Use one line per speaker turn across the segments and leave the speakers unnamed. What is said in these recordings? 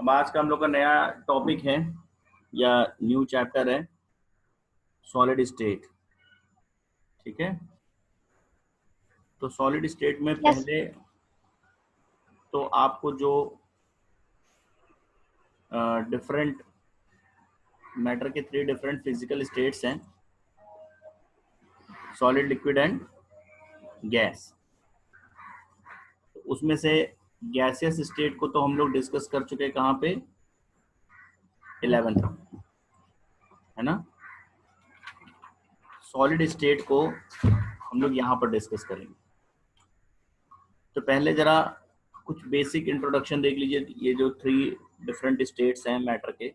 अब आज का हम लोग का नया टॉपिक है या न्यू चैप्टर है सॉलिड स्टेट। ठीक है, तो सॉलिड स्टेट में
Yes.
पहले तो आपको जो डिफरेंट मैटर के 3 डिफरेंट फिजिकल स्टेट्स हैं, सॉलिड, लिक्विड एंड गैस। उसमें से गैसियस स्टेट को तो हम लोग डिस्कस कर चुके हैं, कहाँ पे, 11th, है ना। सॉलिड स्टेट को हम लोग यहाँ पर डिस्कस करेंगे। तो पहले जरा कुछ बेसिक इंट्रोडक्शन देख लीजिए। ये जो 3 डिफरेंट स्टेट्स हैं मैटर के,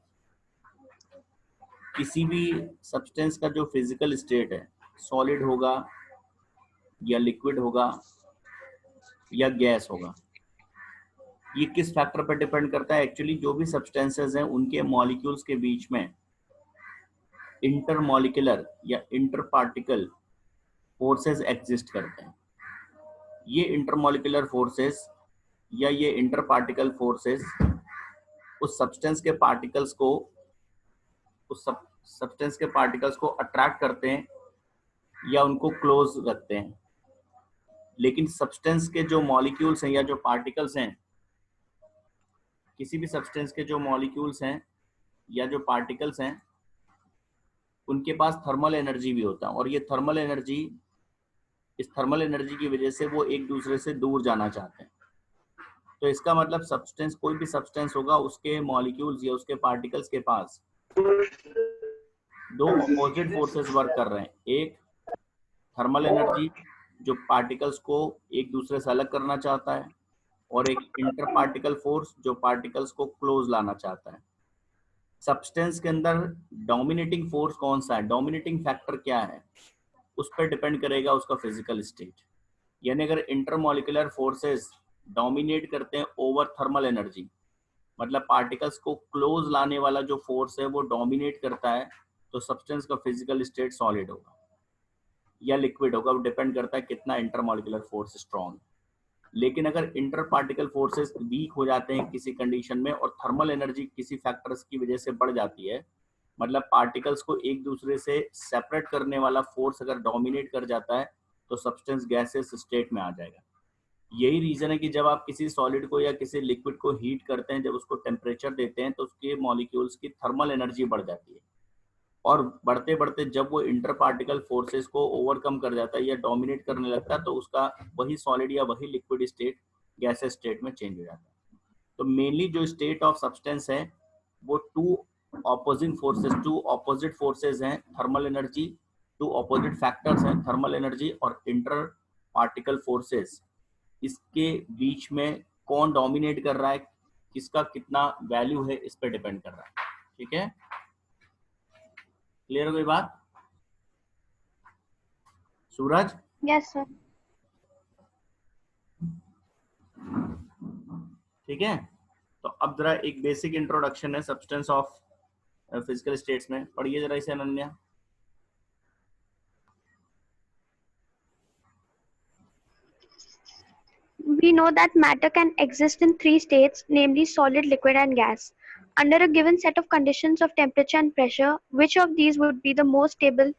किसी भी सब्सटेंस का जो फिजिकल स्टेट है, सॉलिड होगा या लिक्विड होगा या गैस होगा, ये किस फैक्टर पर डिपेंड करता है। एक्चुअली जो भी सब्सटेंसेस हैं उनके मॉलिक्यूल्स के बीच में इंटरमॉलिक्यूलर या इंटर पार्टिकल फोर्सेस एग्जिस्ट करते हैं। ये इंटरमॉलिक्यूलर फोर्सेस या ये इंटर पार्टिकल फोर्सेस उस सब्सटेंस के पार्टिकल्स को अट्रैक्ट करते हैं या उनको क्लोज रखते हैं। लेकिन सब्सटेंस के जो मॉलिक्यूल्स हैं या जो पार्टिकल्स हैं, किसी भी सब्सटेंस के जो मॉलिक्यूल्स हैं या जो पार्टिकल्स हैं, उनके पास थर्मल एनर्जी भी होता है। और ये थर्मल एनर्जी, इस थर्मल एनर्जी की वजह से वो एक दूसरे से दूर जाना चाहते हैं। तो इसका मतलब सब्सटेंस, कोई भी सब्सटेंस होगा, उसके मॉलिक्यूल्स या उसके पार्टिकल्स के पास 2 अपोजिट फोर्सेस वर्क कर रहे हैं। एक थर्मल एनर्जी जो पार्टिकल्स को एक दूसरे से अलग करना चाहता है, और एक इंटर पार्टिकल फोर्स जो पार्टिकल्स को क्लोज लाना चाहता है। सब्सटेंस के अंदर डोमिनेटिंग फोर्स कौन सा है, डोमिनेटिंग फैक्टर क्या है, उस पर डिपेंड करेगा उसका फिजिकल स्टेट। यानी अगर इंटरमॉलिक्यूलर फोर्सेस डोमिनेट करते हैं ओवर थर्मल एनर्जी, मतलब पार्टिकल्स को क्लोज लाने वाला जो फोर्स है वो डोमिनेट करता है, तो सब्सटेंस का फिजिकल स्टेट सॉलिड होगा या लिक्विड होगा। वो डिपेंड करता है कितना इंटरमॉलिक्यूलर फोर्स स्ट्रॉन्ग है। लेकिन अगर इंटर पार्टिकल फोर्सेस वीक हो जाते हैं किसी कंडीशन में, और थर्मल एनर्जी किसी फैक्टर्स की वजह से बढ़ जाती है, मतलब पार्टिकल्स को एक दूसरे से सेपरेट करने वाला फोर्स अगर डोमिनेट कर जाता है, तो सब्सटेंस गैसेस स्टेट में आ जाएगा। यही रीजन है कि जब आप किसी सॉलिड को या किसी लिक्विड को हीट करते हैं, जब उसको टेम्परेचर देते हैं, तो उसके मॉलिक्यूल्स की थर्मल एनर्जी बढ़ जाती है। और बढ़ते बढ़ते जब वो इंटर पार्टिकल फोर्सेस को ओवरकम कर जाता है या डोमिनेट करने लगता है, तो उसका वही सॉलिड या वही लिक्विड स्टेट गैसेस स्टेट में चेंज हो जाता है। तो मेनली जो स्टेट ऑफ सब्सटेंस है वो 2 ऑपोजिट फोर्सेस हैं, थर्मल एनर्जी, 2 ऑपोजिट फैक्टर्स हैं, थर्मल एनर्जी और इंटर पार्टिकल फोर्सेस। इसके बीच में कौन डोमिनेट कर रहा है, किसका कितना वैल्यू है, इस पर डिपेंड कर रहा है। ठीक है, क्लियर हो गई बात। सूरज?
Yes, sir.
ठीक है, तो अब जरा एक बेसिक इंट्रोडक्शन है सब्सटेंस ऑफ फिजिकल स्टेट्स में, पढ़िए जरा इसे Ananya.
We know that matter can exist in 3 states, namely solid, liquid, and gas. Under a given set of conditions of temperature and pressure, which of these would be the most stable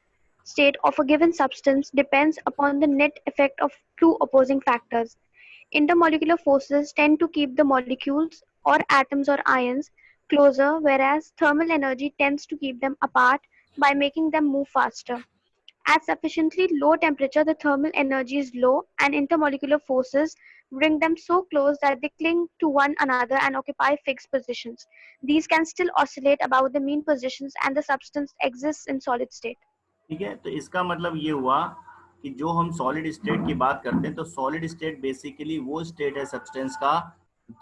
state of a given substance depends upon the net effect of 2 opposing factors. Intermolecular forces tend to keep the molecules or atoms or ions closer, whereas thermal energy tends to keep them apart by making them move faster. At sufficiently low temperature, the thermal energy is low and intermolecular forces bring them so close that they cling to one another and occupy fixed positions. These can still oscillate about the mean positions and the substance exists in solid state.
ठीक है, तो इसका मतलब ये हुआ कि जो हम सॉलिड स्टेट की बात करते हैं, तो सॉलिड स्टेट बेसिकली वो स्टेट है सब्सटेंस का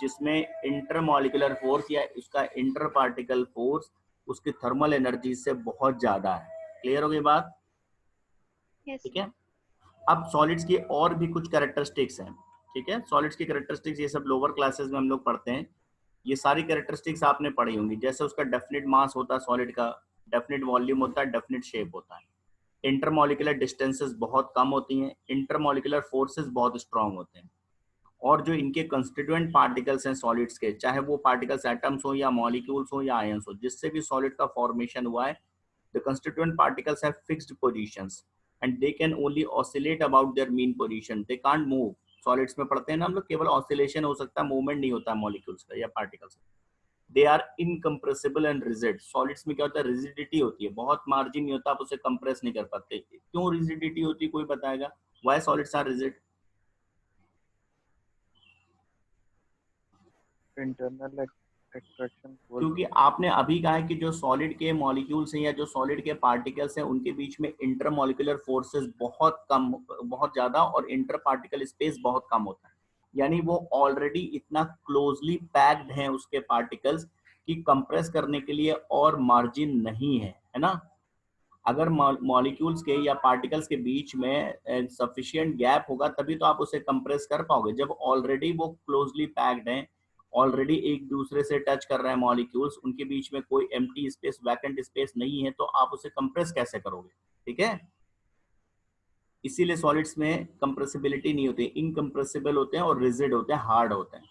जिसमें इंटरमॉलिक्यूलर फोर्स या उसका इंटर पार्टिकल फोर्स उसकी थर्मल एनर्जी से बहुत ज्यादा है। क्लियर हो गई बात?
Yes.
ठीक है, अब सॉलिड्स की और भी कुछ कैरेक्टरिस्टिक्स हैं। ठीक है, सॉलिड्स की कैरेक्टरिस्टिक्स ये सब लोअर क्लासेस में हम लोग पढ़ते हैं। ये सारी कैरेक्टरिस्टिक्स आपने पढ़ी होंगी, जैसे उसका डेफिनेट मास होता है सॉलिड का, डेफिनेट वॉल्यूम होता है, डेफिनेट शेप होता है, इंटरमॉलिक्यूलर डिस्टेंसेस बहुत कम होती हैं, इंटरमॉलिक्यूलर फोर्सेस बहुत स्ट्रांग होते हैं, और जो इनके कंस्टिट्यूएंट पार्टिकल्स हैं सॉलिड्स के, चाहे वो पार्टिकल्स एटम्स हो या मॉलिक्यूल्स हो या आयंस हो, जिससे भी सॉलिड का फॉर्मेशन हुआ है, the constituent particles have fixed positions and they can only oscillate about their mean position, they can't move. Solids में पढ़ते हैं ना हम लोग, केवल ऑसिलेशन हो सकता है, मूवमेंट नहीं होता मॉलिक्यूल्स का या पार्टिकल्स का। They are incompressible and rigid. Solids में क्या होता है, रिजिडिटी होती है, बहुत मार्जिन नहीं होता, आप उसे कंप्रेस नहीं कर पाते। क्यों रिजिडिटी होती है, कोई बताएगा? Why solids are rigid?
Internal extraction force.
क्योंकि आपने अभी कहा है कि जो सॉलिड के मॉलिक्यूल्स हैं या जो सॉलिड के पार्टिकल्स हैं उनके बीच में इंटरमॉलिक्यूलर फोर्सेस बहुत कम, बहुत ज्यादा, और इंटर पार्टिकल स्पेस बहुत कम होता है। यानी वो ऑलरेडी इतना क्लोजली पैक्ड हैं उसके पार्टिकल्स कि कंप्रेस करने के लिए और मार्जिन नहीं है, है ना। अगर मॉलिक्यूल्स के या पार्टिकल्स के बीच में सफिशिएंट गैप होगा तभी तो आप उसे कंप्रेस कर पाओगे। जब ऑलरेडी वो क्लोजली पैक्ड हैं, ऑलरेडी एक दूसरे से टच कर रहे हैं मॉलिक्यूल्स, उनके बीच में कोई एम्प्टी स्पेस, वैकेंट स्पेस नहीं है, तो आप उसे कंप्रेस कैसे करोगे? ठीक है, इसीलिए सॉलिड्स में कंप्रेसिबिलिटी नहीं होती, इनकंप्रेसिबल होते हैं और रिजिड होते हैं, हार्ड होते हैं।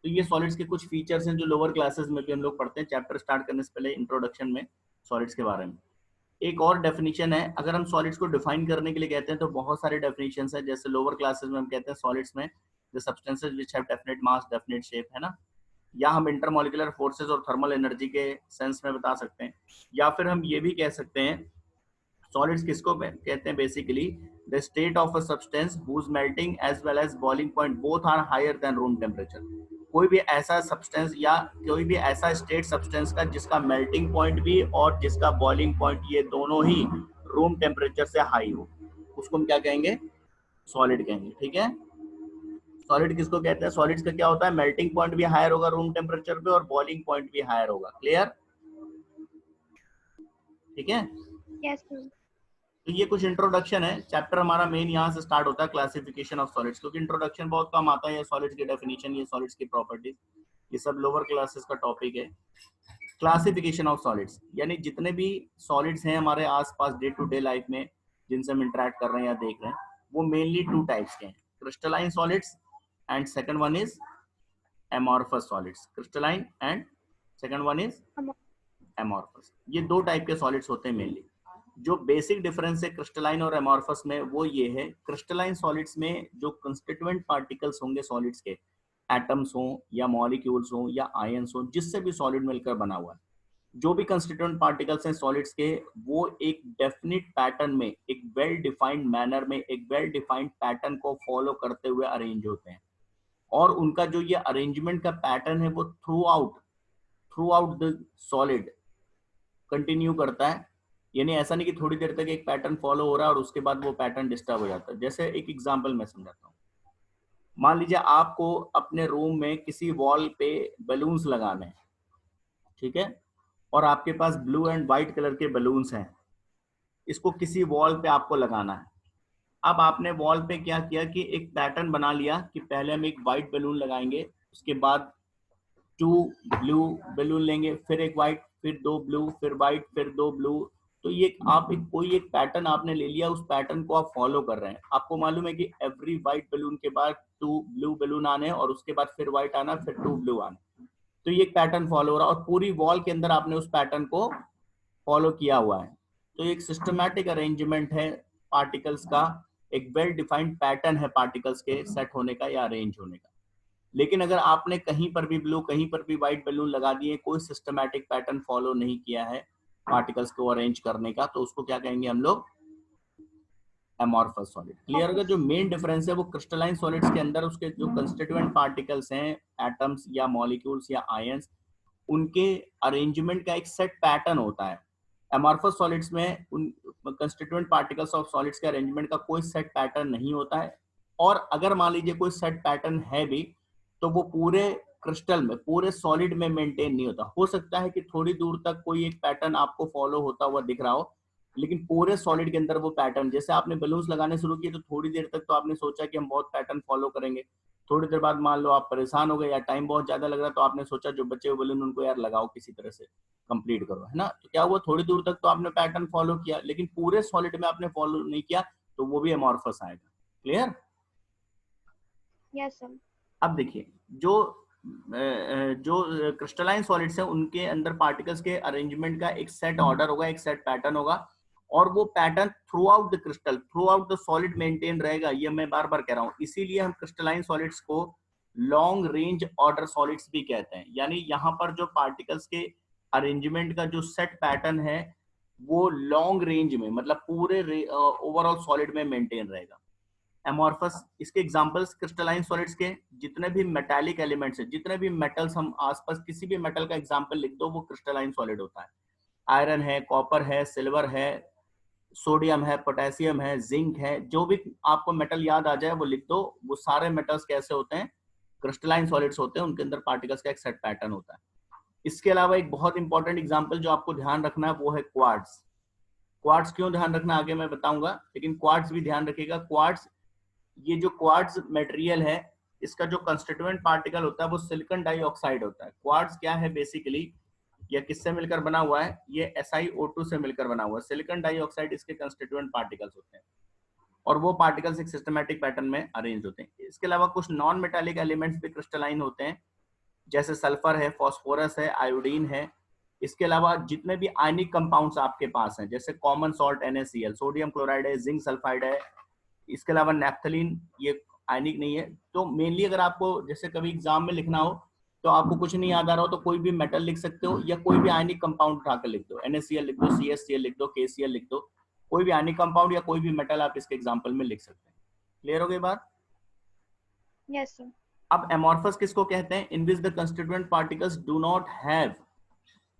तो ये सॉलिड्स के कुछ फीचर्स हैं जो लोअर क्लासेस में भी हम लोग पढ़ते हैं, चैप्टर स्टार्ट करने से पहले इंट्रोडक्शन में सॉलिड्स के बारे में। एक और डेफिनेशन है, अगर हम सॉलिड्स को डिफाइन करने के लिए कहते हैं तो बहुत सारे डेफिनेशंस हैं। जैसे लोअर क्लासेस में हम कहते हैं सॉलिड्स में the substances which have definite mass, definite shape, है ना। या हम इंटरमॉलिक्यूलर फोर्सेस और थर्मल एनर्जी के सेंस में बता सकते हैं। या फिर हम ये भी कह सकते हैं सॉलिड्स किसको कहते हैं, basically the state of a substance whose melting as well as boiling point both are higher than room temperature. कोई भी ऐसा सब्सटेंस या कोई भी ऐसा स्टेट सब्सटेंस का जिसका मेल्टिंग पॉइंट भी और जिसका बॉइलिंग पॉइंट ये दोनों ही रूम टेम्परेचर से हाई हो, उसको हम क्या कहेंगे, सॉलिड कहेंगे। ठीक है, सॉलिड किसको कहते हैं? सॉलिड्स का क्या होता है, मेल्टिंग पॉइंट भी हायर होगा रूम टेम्परेचर पे और बॉइलिंग पॉइंट भी हायर होगा। क्लियर? ठीक है,
Yes, sir.
तो ये कुछ इंट्रोडक्शन है। चैप्टर हमारा मेन यहाँ से स्टार्ट होता है, क्लासिफिकेशन ऑफ सॉलिड्स, क्योंकि इंट्रोडक्शन बहुत कम आता है। ये सॉलिड्स की डेफिनेशन, ये सॉलिड्स की प्रॉपर्टीज, ये सब लोअर क्लासेस का टॉपिक है। क्लासिफिकेशन ऑफ सॉलिड्स यानी जितने भी सॉलिड्स हैं हमारे आसपास डे टू डे लाइफ में जिनसे हम इंटरेक्ट कर रहे हैं या देख रहे हैं, वो मेनली टू टाइप्स के हैं, crystalline solids and second one is amorphous solids. Crystalline and second one is amorphous. ये दो टाइप के सॉलिड्स होते हैं मेनली। जो बेसिक डिफरेंस है क्रिस्टलाइन और एमॉर्फस में वो ये है, क्रिस्टलाइन सॉलिड्स में जो कंस्टिट्यूएंट पार्टिकल्स होंगे सॉलिड्स के, एटम्स हो या मॉलिक्यूल्स हो या आयंस हो, जिससे भी सॉलिड मिलकर बना हुआ है, जो भी कंस्टिट्यूएंट पार्टिकल्स हैं सॉलिड्स के, वो एक डेफिनिट पैटर्न में, एक वेल डिफाइंड मैनर में, एक वेल डिफाइंड पैटर्न को फॉलो करते हुए अरेंज होते हैं। और उनका जो ये अरेंजमेंट का पैटर्न है वो through out the solid continue करता है। यानी ऐसा नहीं कि थोड़ी देर तक एक पैटर्न फॉलो हो रहा है और उसके बाद वो पैटर्न डिस्टर्ब हो जाता है। जैसे एक एग्जांपल मैं समझाता हूँ। मान लीजिए आपको अपने रूम में किसी वॉल पे बलून्स लगाने हैं, ठीक है, और आपके पास ब्लू एंड व्हाइट कलर के बलून्स हैं, इसको किसी वॉल पे आपको लगाना है। अब आपने वॉल पे क्या किया कि एक पैटर्न बना लिया कि पहले हम एक व्हाइट बलून लगाएंगे, उसके बाद 2 ब्लू बलून लेंगे, फिर एक व्हाइट, फिर 2 ब्लू, फिर व्हाइट, फिर 2 ब्लू। तो ये आप कोई एक पैटर्न आपने ले लिया, उस पैटर्न को आप फॉलो कर रहे हैं। आपको मालूम है कि एवरी व्हाइट बलून के बाद 2 ब्लू बलून आने और उसके बाद फिर व्हाइट आना, फिर 2 ब्लू आने। तो ये एक पैटर्न फॉलो हो रहा है और पूरी वॉल के अंदर आपने उस पैटर्न को फॉलो किया हुआ है। तो एक सिस्टमैटिक अरेंजमेंट है पार्टिकल्स का, एक वेल डिफाइंड पैटर्न है पार्टिकल्स के सेट होने का या अरेंज होने का। लेकिन अगर आपने कहीं पर भी ब्लू, कहीं पर भी व्हाइट बलून लगा दिए, कोई सिस्टमैटिक पैटर्न फॉलो नहीं किया है पार्टिकल्स को अरेंज करने का, तो उसको क्या कहेंगे हम लोग, एमॉर्फस सॉलिड। क्लियर होगा? जो मेन डिफरेंस है वो क्रिस्टलाइन सॉलिड्स के अंदर उसके जो कंस्टिट्यूएंट पार्टिकल्स हैं, एटम्स या मॉलिक्यूल्स या आयंस, उनके अरेंजमेंट का एक सेट पैटर्न होता है। एमॉर्फस सॉलिड्स में उन कंस्टिट्यूएंट पार्टिकल्स ऑफ सॉलिड्स के अरेंजमेंट का कोई सेट पैटर्न नहीं होता है। और अगर मान लीजिए कोई सेट पैटर्न है भी तो वो पूरे क्रिस्टल में, पूरे सॉलिड में मेंटेन नहीं होता। हो सकता है कि थोड़ी दूर तक कोई एक पैटर्न आपको फॉलो होता हुआ दिख रहा हो, लेकिन पूरे सॉलिड के अंदर वो पैटर्न, जैसे आपने बलून्स लगाने शुरू किए तो थोड़ी देर तक तो आपने सोचा कि हम बहुत पैटर्न फॉलो करेंगे, थोड़ी देर बाद मान लो आप परेशान हो गए या टाइम बहुत ज्यादा लग रहा तो आपने सोचा जो बचे हुए बलून उनको यार लगाओ, किसी तरह से कंप्लीट करो, है ना। तो क्या हुआ, थोड़ी दूर तक तो आपने पैटर्न फॉलो किया, लेकिन पूरे सॉलिड में आपने फॉलो नहीं किया, तो वो भी एमॉर्फस आएगा। क्लियर?
Yes, sir.
अब देखिए जो क्रिस्टलाइन सॉलिड्स हैं उनके अंदर पार्टिकल्स के अरेंजमेंट का एक सेट ऑर्डर होगा, एक सेट पैटर्न होगा, और वो pattern through out the crystal, through out the solid maintain रहेगा। ये मैं बार बार कह रहा हूँ, इसीलिए हम क्रिस्टलाइन सॉलिड्स को लॉन्ग रेंज ऑर्डर सॉलिड्स भी कहते हैं। यानी यहाँ पर जो पार्टिकल्स के अरेंजमेंट का जो सेट पैटर्न है वो लॉन्ग रेंज में, मतलब पूरे ओवरऑल सॉलिड में मेंटेन रहेगा। एमॉर्फस, इसके एग्जांपल्स क्रिस्टलाइन सॉलिड्स के जितने भी मेटालिक एलिमेंट्स है, जितने भी मेटल्स, हम आसपास किसी भी मेटल का एग्जांपल लिख दो वो क्रिस्टलाइन सॉलिड होता है। आयरन है, कॉपर है, सिल्वर है, सोडियम है, पोटेशियम है, जिंक है, जो भी आपको मेटल याद आ जाए वो लिख दो। वो सारे मेटल्स कैसे होते हैं? क्रिस्टलाइन सॉलिड्स होते हैं, उनके अंदर पार्टिकल्स का एक सेट पैटर्न होता है। इसके अलावा एक बहुत इंपॉर्टेंट एग्जाम्पल जो आपको ध्यान रखना है वो है क्वार्ट्ज। क्वार्ट्ज क्यों ध्यान रखना आगे मैं बताऊंगा, लेकिन क्वार्ट्ज भी ध्यान रखिएगा। क्वार्ट्ज, ये जो क्वार्ट्ज मटेरियल है इसका जो कंस्टिट्यूएंट पार्टिकल होता है वो सिलिकॉन डाइऑक्साइड होता है। क्वार्ट्ज क्या है बेसिकली, यह किससे मिलकर बना हुआ है? ये SiO2 से मिलकर बना हुआ है। सिलिकॉन डाइऑक्साइड इसके कंस्टिट्यूएंट पार्टिकल्स होते हैं और वो पार्टिकल्स एक सिस्टमैटिक पैटर्न में अरेंज होते हैं। इसके अलावा कुछ नॉन मेटालिक एलिमेंट्स भी क्रिस्टलाइन होते हैं, जैसे सल्फर है, फास्फोरस है, आयोडीन है। इसके अलावा जितने भी आयनिक कंपाउंड्स आपके पास हैं, जैसे common salt NaCl, sodium chloride है, जिंक सल्फाइड है, इसके अलावा नैफ्थलीन, ये आयनिक नहीं है। तो मेनली अगर आपको जैसे कभी एग्जाम में लिखना हो तो आपको कुछ नहीं याद आ रहा हो तो कोई भी मेटल लिख सकते हो या कोई भी आयनिक कंपाउंड उठाकर लिख दो। NaCl लिख दो, CaCl लिख दो, KCl लिख दो, कोई भी आयनिक कंपाउंड या कोई भी मेटल आप इसके एग्जाम्पल में लिख सकते हैं। क्लियर हो गई बात?
Yes, sir.
अब एमॉर्फस किसको कहते हैं? In which the constituent particles do not have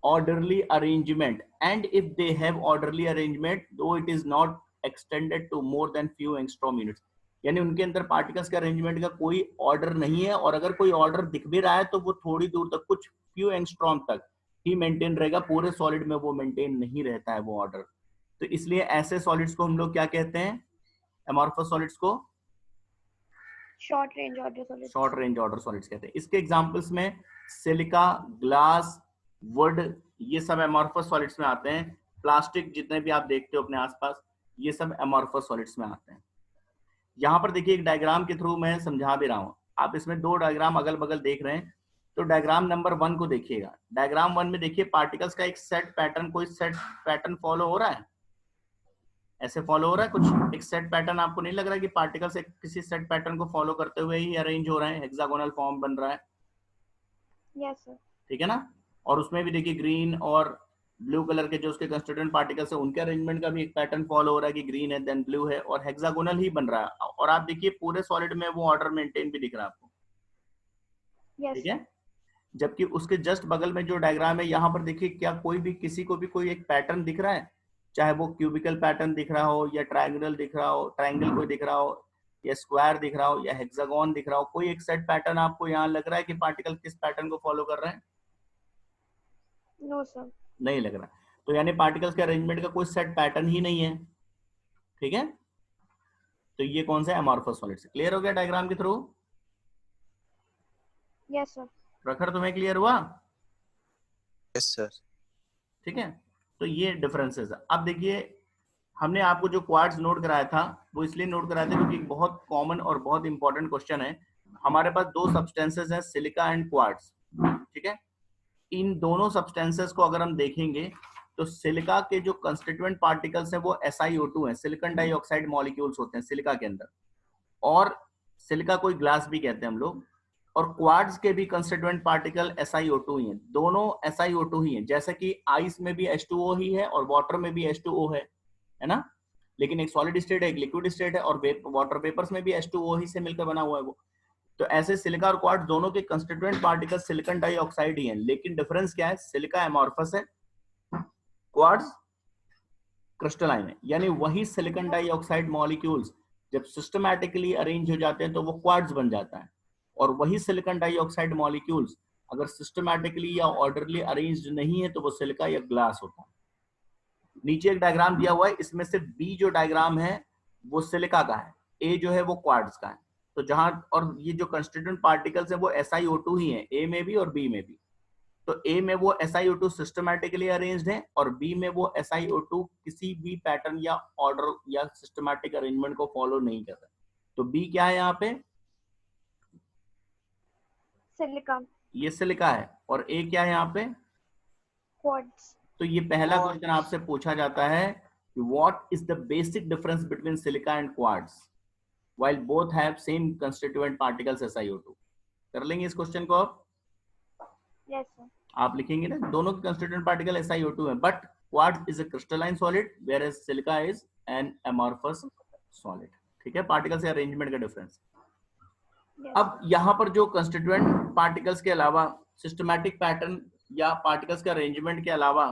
orderly arrangement, and if they have orderly arrangement though it is not extended to more than few angstrom units। यानी उनके अंदर पार्टिकल्स के arrangement का कोई ऑर्डर नहीं है, और अगर कोई ऑर्डर दिख भी रहा है तो वो थोड़ी दूर तक, कुछ फ्यू एंगस्ट्रॉम तक ही मेंटेन रहेगा, पूरे सॉलिड में वो मेंटेन नहीं रहता है वो ऑर्डर। तो इसलिए ऐसे सॉलिड्स को हम लोग क्या कहते हैं? एमॉर्फस सॉलिड्स को
Short range order solids.
Short range order solids कहते हैं। इसके एग्जांपल्स में सिलिका, ग्लास, वुड, ये सब एमॉर्फस सॉलिड्स में आते हैं। प्लास्टिक जितने भी आप देखते हो अपने आसपास, ये सब एमॉर्फस सॉलिड्स में आते हैं। यहाँ पर देखिए एक डायग्राम के थ्रू मैं समझा भी रहा हूँ। आप इसमें दो डायग्राम अगल बगल देख रहे हैं, तो डायग्राम नंबर 1 को देखिएगा। डायग्राम 1 में देखिए पार्टिकल्स का एक सेट पैटर्न, कोई सेट पैटर्न फॉलो हो रहा है, ऐसे फॉलो हो रहा है कुछ एक सेट पैटर्न। आपको नहीं लग रहा है कि पार्टिकल्स एक किसी सेट पैटर्न को फॉलो करते हुए ही अरेंज हो रहे हैं, हेक्सागोनल फॉर्म बन रहा है?
Yes, sir.
ठीक है ना? और उसमें भी देखिए ग्रीन और ब्लू कलर के जो उसके कंस्टिट्यूएंट पार्टिकल्स है उनके अरेंजमेंट का भी एक पैटर्न फॉलो हो रहा है कि ग्रीन है देन ब्लू है, और हेक्सागोनल ही बन रहा है। और आप देखिए पूरे सॉलिड में वो ऑर्डर मेंटेन भी दिख रहा है आपको।
Yes.
ठीक है? जबकि उसके जस्ट बगल में जो डायग्राम है यहाँ पर देखिए, क्या कोई भी किसी को भी कोई एक पैटर्न दिख रहा है? चाहे वो क्यूबिकल पैटर्न दिख रहा हो या ट्रायंगल दिख रहा हो, ट्रायंगल कोई दिख रहा हो या स्क्वायर दिख रहा हो या हेक्सागोन दिख रहा हो, कोई एक सेट पैटर्न आपको यहाँ लग रहा है कि पार्टिकल किस पैटर्न को फॉलो कर रहे हैं?
No, sir.
नहीं लग रहा। तो यानी पार्टिकल्स के अरेंजमेंट का कोई सेट पैटर्न ही नहीं है। ठीक है? तो ये कौन सा एमॉर्फस सॉलिड्स? क्लियर हो गया डायग्राम के थ्रू?
Yes, sir.
प्रखर तुम्हें क्लियर हुआ?
Yes sir.
ठीक है, तो ये डिफरेंसेस है। अब देखिए हमने आपको जो क्वार्ट्ज नोट कराया था वो इसलिए नोट कराया था क्योंकि बहुत कॉमन और बहुत इंपॉर्टेंट क्वेश्चन है। हमारे पास दो सब्सटेंसेस हैं, सिलिका एंड क्वार्ट्ज। ठीक है, इन दोनों सब्सटेंसेस को अगर हम देखेंगे तो सिलिका के जो कंस्टिट्यूएंट पार्टिकल्स हैं वो SiO2 हैं, सिलिकॉन डाइऑक्साइड मॉलिक्यूल्स होते हैं सिलिका के अंदर, और सिलिका कोई ग्लास भी कहते हैं हम लोग। और क्वार्ट्ज के भी कंस्टिट्यूएंट पार्टिकल SiO2 ही हैं, दोनों SiO2 ही हैं। जैसे कि आइस में भी H2O ही है और वाटर में भी H2O है ना? लेकिन एक सॉलिड स्टेट है, एक लिक्विड स्टेट है, और वाटर वेपर्स में भी H2O ही से मिलकर बना हुआ है वो। तो ऐसे सिलिका और क्वार्ट्ज दोनों के कंस्टिट्यूएंट पार्टिकल सिलिकॉन डाइऑक्साइड ही हैं, लेकिन डिफरेंस क्या है? सिलिका एमॉर्फस है, क्वार्ट्ज क्रिस्टलाइन है। यानी वही सिलिकॉन डाइऑक्साइड मॉलिक्यूल्स जब सिस्टमैटिकली अरेंज हो जाते हैं तो वो क्वार्ट्ज बन जाता है, और वही सिलिकॉन डाइऑक्साइड मॉलिक्यूल्स अगर सिस्टमैटिकली या ऑर्डरली अरेंज्ड नहीं है तो वो सिलिका या ग्लास होता है। नीचे एक डायग्राम दिया हुआ है, इसमें से बी जो डायग्राम है वो सिलिका का है, ए जो है वो क्वार्ट्ज का है। तो जहां, और ये जो कंस्टिट्यूएंट पार्टिकल्स है वो SiO2 ही है, ए में भी और बी में भी। तो ए में वो SiO2 सिस्टमैटिकली अरेंज्ड है और बी में वो SiO2 किसी भी पैटर्न या ऑर्डर या सिस्टमैटिक अरेंजमेंट को फॉलो नहीं कर रहा। तो बी क्या है यहाँ पे?
सिलिका,
ये सिलिका है, और ए क्या है यहाँ पे?
क्वार्ट्ज।
तो ये पहला क्वेश्चन आपसे पूछा जाता है कि what is the basic difference between silica and quartz while both have same constituent particles SiO2। कर लेंगे इस क्वेश्चन को आप?
Yes sir.
आप लिखेंगे ना, दोनों के कंस्टिट्यूएंट पार्टिकल SiO2 है, but quartz is a crystalline solid whereas silica is an amorphous solid. ठीक है, पार्टिकल से अरेंजमेंट का डिफरेंस। अब यहाँ पर जो कंस्टिट्यूएंट पार्टिकल्स के अलावा सिस्टमैटिक पैटर्न या पार्टिकल्स के अरेंजमेंट के अलावा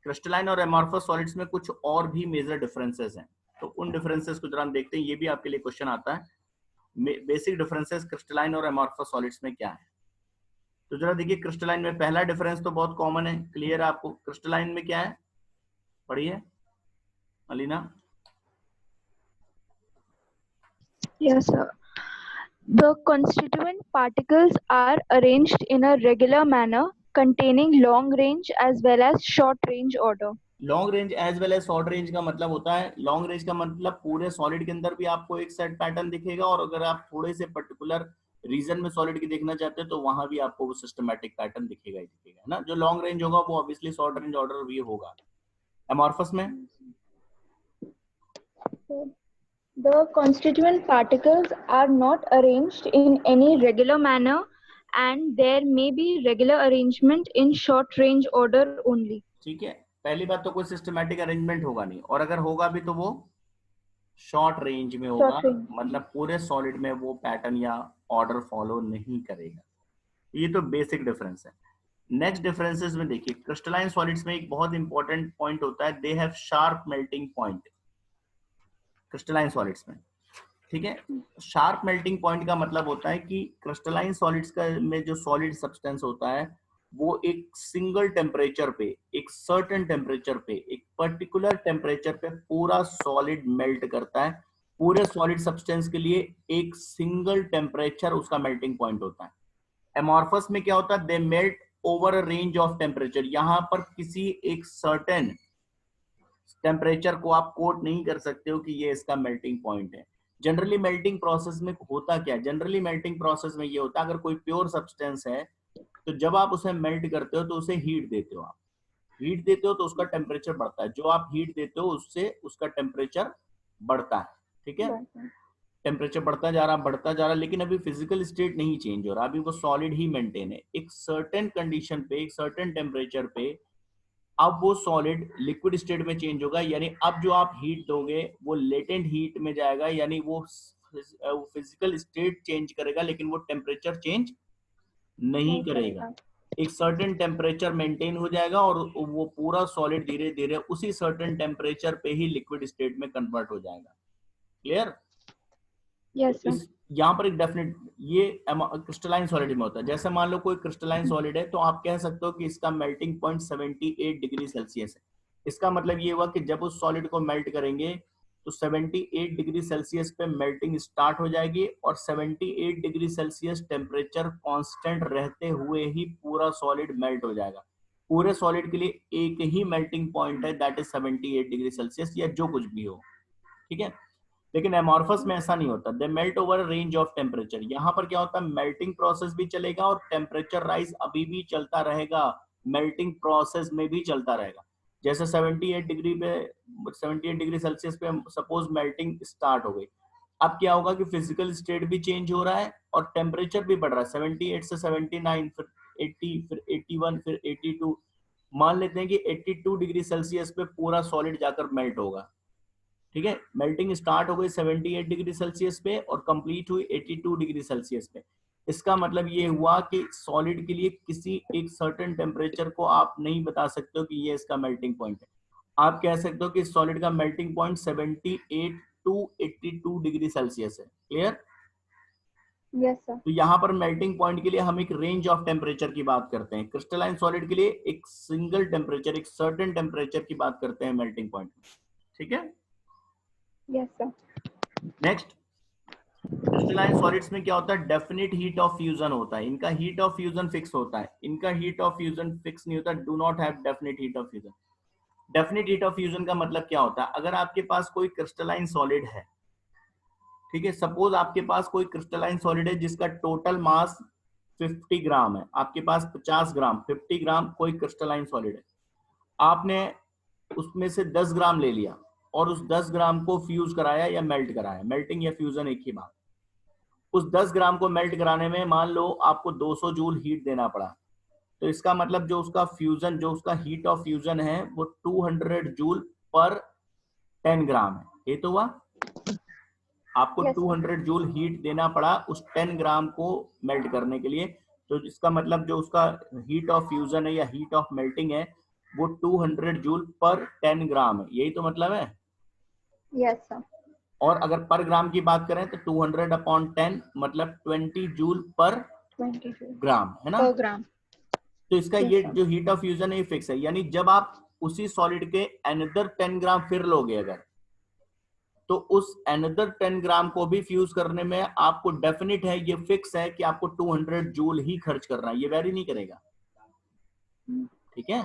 क्रिस्टलाइन और एमॉर्फस सॉलिड्स में कुछ और भी मेजर डिफरेंसेस हैं। तो उन डिफरेंसेस को जरा हम देखते हैं, ये भी आपके लिए क्वेश्चन आता है। बेसिक डिफरेंसेस क्रिस्टलाइन और एमॉर्फस सॉलिड्स में क्या है? तो जरा देखिए, क्रिस्टलाइन में पहला डिफरेंस तो बहुत कॉमन है, क्लियर है आपको। क्रिस्टलाइन में क्या है, पढ़िए Alina.
Yes, sir. The constituent particles are arranged in a regular manner, containing long range as well as short range order.
Long range as well as short range का मतलब होता है, लॉन्ग रेंज का मतलब पूरे सॉलिड के अंदर भी आपको एक सेट पैटर्न दिखेगा, और अगर आप थोड़े से पर्टिकुलर रीजन में सॉलिड की देखना चाहते हैं तो वहां भी आपको वो सिस्टमैटिक पैटर्न दिखेगा ही दिखेगा, है ना। जो लॉन्ग रेंज होगा वो ऑब्वियसली शॉर्ट रेंज ऑर्डर भी होगा। एमॉर्फस में
The constituent particles are not arranged in any regular manner, and there may be regular arrangement in short range order only.
ठीक है, पहली बात तो कोई सिस्टमैटिक अरेंजमेंट होगा नहीं, और अगर होगा भी तो वो शॉर्ट रेंज में होगा, मतलब पूरे सॉलिड में वो पैटर्न या ऑर्डर फॉलो नहीं करेगा। ये तो बेसिक डिफरेंस है। नेक्स्ट डिफरेंसेस में देखिए, क्रिस्टलाइन सॉलिड्स में एक बहुत इंपॉर्टेंट पॉइंट होता है, they have sharp melting point. Crystalline solids में, ठीक है, शार्प मेल्टिंग पॉइंट का मतलब होता है कि क्रिस्टलाइन सॉलिड्स का में जो सॉलिड सब्सटेंस होता है वो एक सिंगल टेम्परेचर पे, एक सर्टेन टेम्परेचर पे, एक पर्टिकुलर टेम्परेचर पे पूरा सॉलिड मेल्ट करता है। पूरे सॉलिड सब्सटेंस के लिए एक सिंगल टेम्परेचर उसका मेल्टिंग पॉइंट होता है। एमॉर्फस में क्या होता है, they melt over a range of temperature. यहाँ पर किसी एक सर्टेन टेम्परेचर को आप कोट नहीं कर सकते हो कि ये इसका मेल्टिंग पॉइंट है। जनरली मेल्टिंग प्रोसेस में होता क्या है, जनरली मेल्टिंग प्रोसेस में ये होता है, अगर कोई प्योर सब्सटेंस है तो जब आप उसे मेल्ट करते हो तो उसे हीट देते हो, आप हीट देते हो तो उसका टेम्परेचर बढ़ता है। जो आप हीट देते हो उससे उसका टेम्परेचर बढ़ता है, ठीक है, टेम्परेचर बढ़ता जा रहा, लेकिन अभी फिजिकल स्टेट नहीं चेंज हो रहा, अभी वो सॉलिड ही मेंटेन है। एक सर्टेन कंडीशन पे, एक सर्टेन टेम्परेचर पे अब वो सॉलिड लिक्विड स्टेट में चेंज होगा, यानी अब जो आप हीट दोगे वो लेटेंट हीट में जाएगा, यानी वो फिजिकल स्टेट चेंज करेगा लेकिन वो टेम्परेचर चेंज नहीं करेगा। एक सर्टेन टेम्परेचर मेंटेन हो जाएगा और वो पूरा सॉलिड धीरे धीरे उसी सर्टेन टेम्परेचर पे ही लिक्विड स्टेट में कन्वर्ट हो जाएगा। क्लियर?
Yes, sir.
यहाँ पर एक डेफिनेट ये क्रिस्टलाइन सॉलिड में होता है। जैसे मान लो कोई क्रिस्टलाइन सॉलिड है तो आप कह सकते हो कि इसका मेल्टिंग पॉइंट 78 डिग्री सेल्सियस है। इसका मतलब ये हुआ कि जब उस सॉलिड को मेल्ट करेंगे तो 78 डिग्री सेल्सियस पे मेल्टिंग स्टार्ट हो जाएगी, और 78 डिग्री सेल्सियस टेम्परेचर कांस्टेंट रहते हुए ही पूरा सॉलिड मेल्ट हो जाएगा। पूरे सॉलिड के लिए एक ही मेल्टिंग पॉइंट है, दैट इज 78 डिग्री सेल्सियस, या जो कुछ भी हो, ठीक है। लेकिन एमॉर्फस में ऐसा नहीं होता, they melt over range of temperature. यहाँ पर क्या होता है, मेल्टिंग प्रोसेस भी चलेगा और टेम्परेचर राइज अभी भी चलता रहेगा, मेल्टिंग प्रोसेस में भी चलता रहेगा। जैसे 78 डिग्री पे, 78 डिग्री सेल्सियस पे सपोज मेल्टिंग स्टार्ट हो गई, अब क्या होगा कि फिजिकल स्टेट भी चेंज हो रहा है और टेम्परेचर भी बढ़ रहा है, 78 से 79, फिर 80, फिर 81, फिर 82। मान लेते हैं कि 82 डिग्री सेल्सियस पे पूरा सॉलिड जाकर मेल्ट होगा, ठीक है। मेल्टिंग स्टार्ट हो गई 78 डिग्री सेल्सियस पे और कंप्लीट हुई 82 डिग्री सेल्सियस पे। इसका मतलब ये हुआ कि सॉलिड के लिए किसी एक सर्टेन टेम्परेचर को आप नहीं बता सकते हो कि ये इसका मेल्टिंग पॉइंट है। आप कह सकते हो कि सॉलिड का melting point 78 to 82 degree Celsius है। क्लियर?
Yes, sir.
तो यहाँ पर मेल्टिंग पॉइंट के लिए हम एक रेंज ऑफ टेम्परेचर की बात करते हैं, क्रिस्टलाइन सॉलिड के लिए एक सिंगल टेम्परेचर, एक सर्टेन टेम्परेचर की बात करते हैं मेल्टिंग पॉइंट, ठीक है।
Yes, sir.
Next, crystalline solids में क्या होता है, डेफिनेट हीट ऑफ फ्यूजन होता है। इनका हीट ऑफ फ्यूजन फिक्स होता है, इनका हीट ऑफ फ्यूजन फिक्स नहीं होता, do not have definite heat of fusion. Definite heat of fusion का मतलब क्या होता है, अगर आपके पास कोई क्रिस्टलाइन सॉलिड है, ठीक है, सपोज आपके पास कोई क्रिस्टलाइन सॉलिड है जिसका टोटल मास 50 ग्राम है, आपके पास 50 ग्राम, 50 ग्राम कोई क्रिस्टलाइन सॉलिड है, आपने उसमें से 10 ग्राम ले लिया और उस 10 ग्राम को फ्यूज कराया या मेल्ट कराया, मेल्टिंग या फ्यूजन एक ही बात। उस 10 ग्राम को मेल्ट कराने में मान लो आपको 200 जूल हीट देना पड़ा, तो इसका मतलब जो उसका फ्यूजन, जो उसका हीट ऑफ फ्यूजन है वो 200 जूल पर 10 ग्राम है। ये तो हुआ, आपको
Yes, sir.
200 जूल हीट देना पड़ा उस 10 ग्राम को मेल्ट करने के लिए, तो इसका मतलब जो उसका हीट ऑफ फ्यूजन है या हीट ऑफ मेल्टिंग है वो 200 जूल पर 10 ग्राम है, यही तो मतलब है।
Yes, sir.
और अगर पर ग्राम की बात करें तो 200 अपॉन 10 मतलब 20 जूल पर
20 joule
ग्राम, है ना।
per gram.
तो इसका
Yes,
ये
sir.
जो हीट ऑफ फ्यूजन है ये फिक्स है, यानी जब आप उसी सॉलिड के अनदर 10 ग्राम फिर लोगे अगर, तो उस अनदर 10 ग्राम को भी फ्यूज करने में आपको डेफिनेट है, ये फिक्स है कि आपको 200 जूल ही खर्च करना है, ये वेरी नहीं करेगा, ठीक है।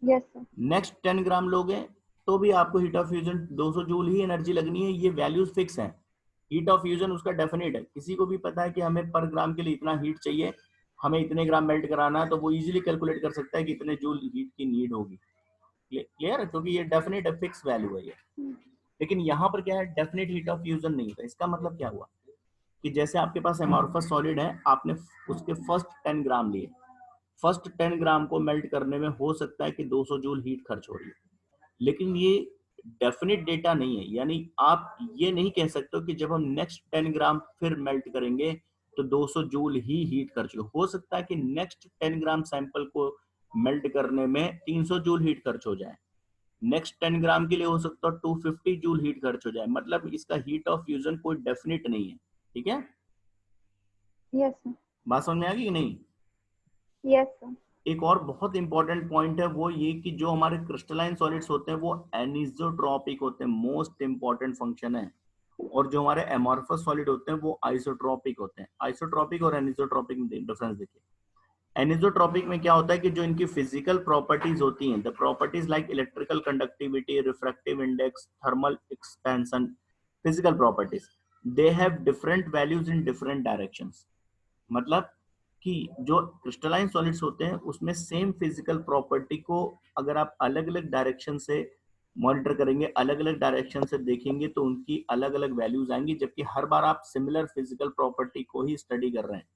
Yes, sir.
नेक्स्ट 10 ग्राम लोगे तो भी आपको heat of fusion 200 joule he energy लगनी है, ये वैल्यूज फिक्स हैं। हीट ऑफ फ्यूजन उसका डेफिनेट है, किसी को भी पता है कि हमें पर ग्राम के लिए इतना हीट चाहिए, हमें इतने ग्राम मेल्ट कराना है, तो वो इजीली कैलकुलेट कर सकता है कि इतने जूल हीट की नीड होगी। क्लियर है, क्योंकि ये डेफिनेट है, फिक्स वैल्यू है ये। लेकिन यहाँ पर क्या है, डेफिनेट हीट ऑफ फ्यूजन नहीं था। इसका मतलब क्या हुआ कि जैसे आपके पास एमॉर्फस सॉलिड है, आपने उसके फर्स्ट 10 ग्राम लिए, फर्स्ट 10 ग्राम को मेल्ट करने में हो सकता है कि 200 जूल हीट खर्च हो रही है, लेकिन ये डेफिनेट डेटा नहीं है, यानी आप ये नहीं कह सकते हो कि जब हम नेक्स्ट 10 ग्राम फिर मेल्ट करेंगे तो 200 जूल ही हीट खर्च हो सकता है कि नेक्स्ट 10 ग्राम सैंपल को मेल्ट करने में 300 जूल हीट खर्च हो जाए, नेक्स्ट 10 ग्राम के लिए हो सकता है 250 जूल हीट खर्च हो जाए, मतलब इसका हीट ऑफ फ्यूजन कोई डेफिनेट नहीं है, ठीक है।
Yes, sir.
बात समझ में आ गई कि नहीं।
Yes, sir.
एक और बहुत इंपॉर्टेंट पॉइंट है वो ये कि जो हमारे क्रिस्टलाइन सॉलिड्स होते हैं वो एनिसोट्रॉपिक होते हैं, मोस्ट इंपॉर्टेंट फंक्शन है, और जो हमारे एमॉर्फस सॉलिड होते हैं वो आइसोट्रॉपिक होते हैं। आइसोट्रॉपिक और एनिसोट्रॉपिक में डिफरेंस देखिए। एनिसोट्रॉपिक में क्या होता है कि जो इनकी फिजिकल प्रॉपर्टीज होती हैं, the properties like electrical conductivity, refractive index, thermal expansion, physical properties, they have different values in different directions. मतलब कि जो क्रिस्टलाइन सॉलिड्स होते हैं उसमें सेम फिजिकल प्रॉपर्टी को अगर आप अलग अलग डायरेक्शन से मॉनिटर करेंगे, अलग अलग डायरेक्शन से देखेंगे, तो उनकी अलग अलग वैल्यूज आएंगी, जबकि हर बार आप सिमिलर फिजिकल प्रॉपर्टी को ही स्टडी कर रहे हैं।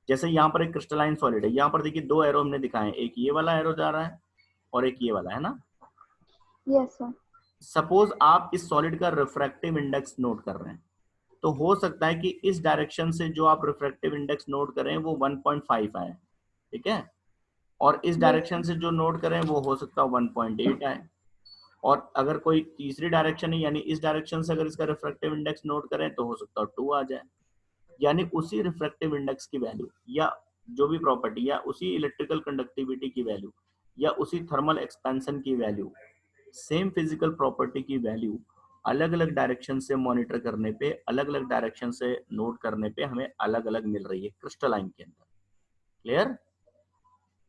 जैसे यहाँ पर एक क्रिस्टलाइन सॉलिड है, यहाँ पर देखिए दो एरो हमने दिखाए हैं, एक ये वाला एरो जा रहा है और एक ये वाला, है ना।
Yes, sir.
सपोज आप इस सॉलिड का रिफ्रैक्टिव इंडेक्स नोट कर रहे हैं, तो हो सकता है कि इस डायरेक्शन से जो आप रिफ्रैक्टिव इंडेक्स नोट करें वो 1.5 आए, ठीक है, और इस डायरेक्शन से जो नोट करें वो हो सकता है 1.8 आए, और अगर कोई तीसरी डायरेक्शन है यानी इस डायरेक्शन से अगर इसका रिफ्रैक्टिव इंडेक्स नोट करें तो हो सकता है 2 आ जाए। यानी उसी रिफ्रैक्टिव इंडेक्स की वैल्यू या जो भी प्रॉपर्टी या उसी इलेक्ट्रिकल कंडक्टिविटी की वैल्यू या उसी थर्मल एक्सपेंशन की वैल्यू, सेम फिजिकल प्रॉपर्टी की वैल्यू अलग अलग डायरेक्शन से मॉनिटर करने पे, अलग अलग डायरेक्शन से नोट करने पे हमें अलग अलग मिल रही है क्रिस्टलाइन के अंदर। क्लियर।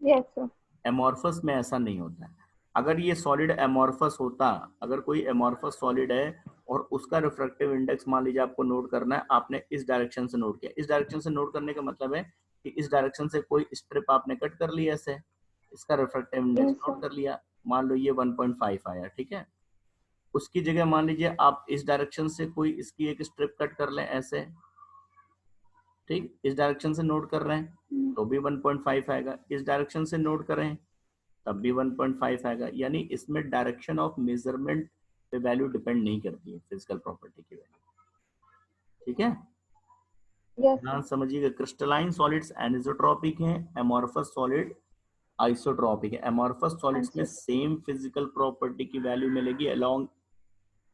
Yes, sir.
एमॉर्फस में ऐसा नहीं होता है। अगर ये सॉलिड एमॉर्फस होता, अगर कोई एमॉर्फस सॉलिड है और उसका रिफ्रैक्टिव इंडेक्स मान लीजिए आपको नोट करना है, आपने इस डायरेक्शन से नोट किया, इस डायरेक्शन से नोट करने का मतलब है कि इस डायरेक्शन से कोई स्ट्रिप आपने कट कर लिया ऐसे, इसका refractive index
Yes,
note
sir.
कर लिया, मान लो ये 1.5 आया, ठीक है। उसकी जगह मान लीजिए आप इस डायरेक्शन से कोई इसकी एक स्ट्रिप कट कर लें ऐसे, ठीक, इस डायरेक्शन से नोट कर रहे हैं तो भी 1.5 आएगा, इस डायरेक्शन से नोट करें तब भी 1.5 आएगा। यानी इसमें डायरेक्शन ऑफ मेजरमेंट पे वैल्यू डिपेंड नहीं करती है फिजिकल प्रॉपर्टी की वैल्यू, ठीक है।
Yes, sir.
ध्यान समझिएगा, क्रिस्टलाइन सॉलिड्स एनिसोट्रॉपिक हैं, एमॉर्फस सॉलिड आइसोट्रॉपिक है। एमॉर्फस सॉलिड्स में सेम फिजिकल प्रॉपर्टी की वैल्यू मिलेगी along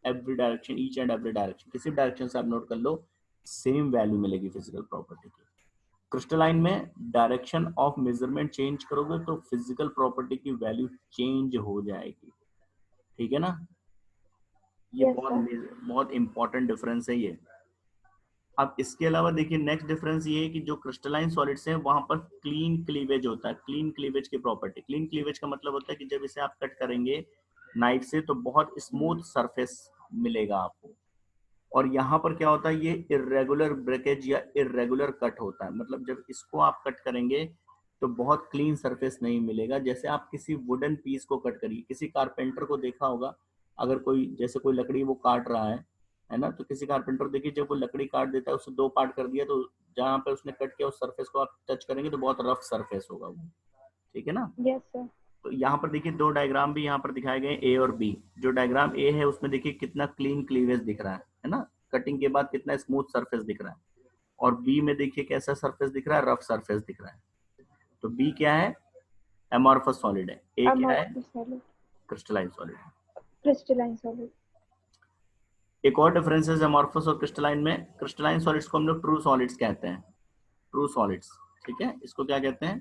every direction, each and every direction, किसी भी डायरेक्शन से आप नोट कर लो सेम वैल्यू मिलेगी फिजिकल प्रॉपर्टी की। क्रिस्टलाइन में डायरेक्शन ऑफ मेजरमेंट चेंज करोगे तो फिजिकल प्रॉपर्टी की वैल्यू चेंज हो जाएगी, ठीक है ना। ये
Yes, sir.
बहुत इंपॉर्टेंट डिफरेंस है ये। अब इसके अलावा देखिए नेक्स्ट डिफरेंस ये है कि जो क्रिस्टलाइन सॉलिड्स हैं वहां पर क्लीन क्लीवेज होता है। क्लीन क्लीवेज की प्रॉपर्टी, क्लीन क्लीवेज का मतलब होता है कि जब इसे आप कट करेंगे नाइफ से तो बहुत स्मूथ सरफेस मिलेगा आपको, और यहाँ पर क्या होता है, ये इरेगुलर ब्रेकेज या इरेगुलर कट होता है। मतलब जब इसको आप कट करेंगे तो बहुत क्लीन सरफेस नहीं मिलेगा। जैसे आप किसी वुडन पीस को कट करिए, किसी कारपेंटर को देखा होगा, अगर कोई जैसे कोई लकड़ी वो काट रहा है ना, तो किसी कारपेंटर देखिए जब वो लकड़ी काट देता है, उससे 2 पार्ट कर दिया, तो जहाँ पे उसने कट किया उस सरफेस को आप टच करेंगे तो बहुत रफ सरफेस होगा वो, ठीक है ना।
Yes, sir.
तो यहाँ पर देखिए 2 डायग्राम भी यहाँ पर दिखाए गए, ए और बी। जो डायग्राम ए है उसमें देखिए कितना क्लीन क्लीवेज दिख रहा है ना, कटिंग के बाद कितना स्मूथ सरफेस दिख रहा है। और बी में देखिए कैसा सरफेस दिख रहा है, रफ सरफेस दिख रहा है। तो बी क्या है, एमॉर्फस सॉलिड है, ए क्या है,
Amorphous solid.
Crystalline solid.
Crystalline solid.
एक और डिफरेंस है एमॉर्फस और क्रिस्टलाइन में, क्रिस्टलाइन सॉलिड्स को हम लोग ट्रू सॉलिड्स कहते हैं, ट्रू सॉलिड्स, ठीक है, इसको क्या कहते हैं,